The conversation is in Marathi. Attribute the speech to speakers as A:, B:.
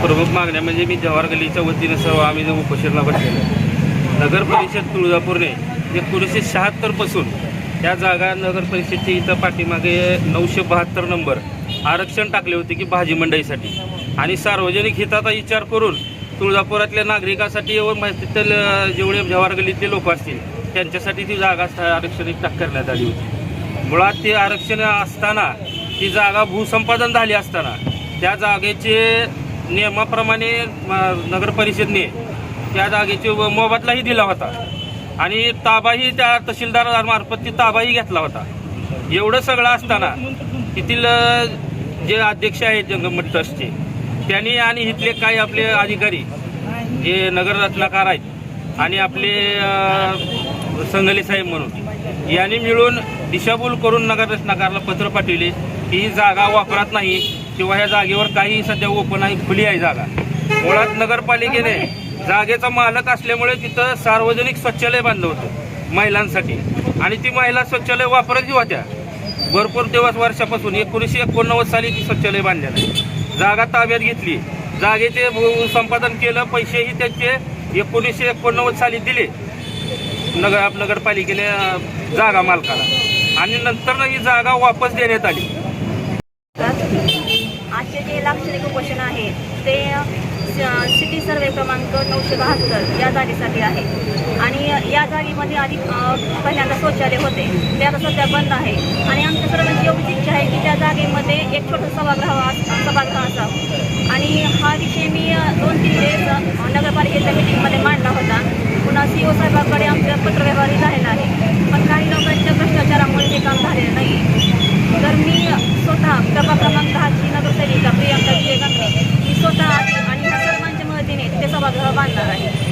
A: प्रमुख मागण्या म्हणजे मी जवाहर गल्लीच्या वतीनं सर्व आम्ही जो उपोषणाला बसलेलो आहे. नगर परिषद तुळजापूरने 1976 पासून त्या जागा नगर परिषदची इथं पाठीमागे 972 नंबर आरक्षण टाकले होते की भाजी मंडईसाठी आणि सार्वजनिक हिताचा विचार करून तुळजापुरातल्या नागरिकांसाठी व तिथले जेवढे जवाहर गल्लीतले लोक असतील त्यांच्यासाठी ती जागा आरक्षण करण्यात आली होती. मुळात ते आरक्षण असताना ती जागा भूसंपादन झाली असताना त्या जागेचे नियमाप्रमाणे नगर परिषदने त्या जागेचे मोबदलाही दिला होता आणि ताबाही त्या तहसीलदारामार्फत ती ताबाही घेतला होता. एवढं सगळं असताना तिथील जे अध्यक्ष आहेत जंगमठ ट्रस्टचे त्यांनी आणि इथले काही आपले अधिकारी जे नगर रचनाकार आहेत आणि आपले संघले साहेब म्हणून यांनी मिळून दिशाभूल करून नगर रचनाकारला पत्र पाठविले की ही जागा वापरात नाही किंवा ह्या जागेवर काही सध्या ओपन आहे, खुली आहे जागा. मुळात नगरपालिकेने जागेचा मालक असल्यामुळे तिथं सार्वजनिक शौचालय बांधलं होतं महिलांसाठी आणि ती महिला शौचालय वापरतही होत्या भरपूर दिवस वर्षापासून. 1989 साली ती शौचालय बांधलेलं आहे. जागा ताब्यात घेतली, जागेचे संपादन केलं, पैसेही त्यांचे 1989 साली दिले नगरपालिकेने जागा मालकाला आणि नंतर ही जागा वापस देण्यात आली.
B: आजचे जे लाक्षणिक उपोषण आहे ते सिटी सर्वे क्रमांक 972 या जागेसाठी आहे आणि या जागेमध्ये आधी पहिल्यांदा शौचालय होते ते आता सध्या बंद आहे आणि आमच्या सर्वांची एवढीच इच्छा आहे की त्या जागेमध्ये एक छोटं सभागृह असावं आणि हा विषय मी 2-3 वेळेस नगरपालिकेच्या मीटिंगमध्ये मांडला होता. पुन्हा CO साहेबांकडे आमचा पत्रव्यवहारही झालेला आहे पण काही लोकांच्या भ्रष्टाचारामुळे हे काम झालेलं नाही. तर मी स्वतः प्रभाग क्रमांक 10ची नगरसेविका प्रियंका विजय गंगणे मी स्वतः आणि ह्या सर्वांच्या मदतीने ते सभागृह बांधणार आहे.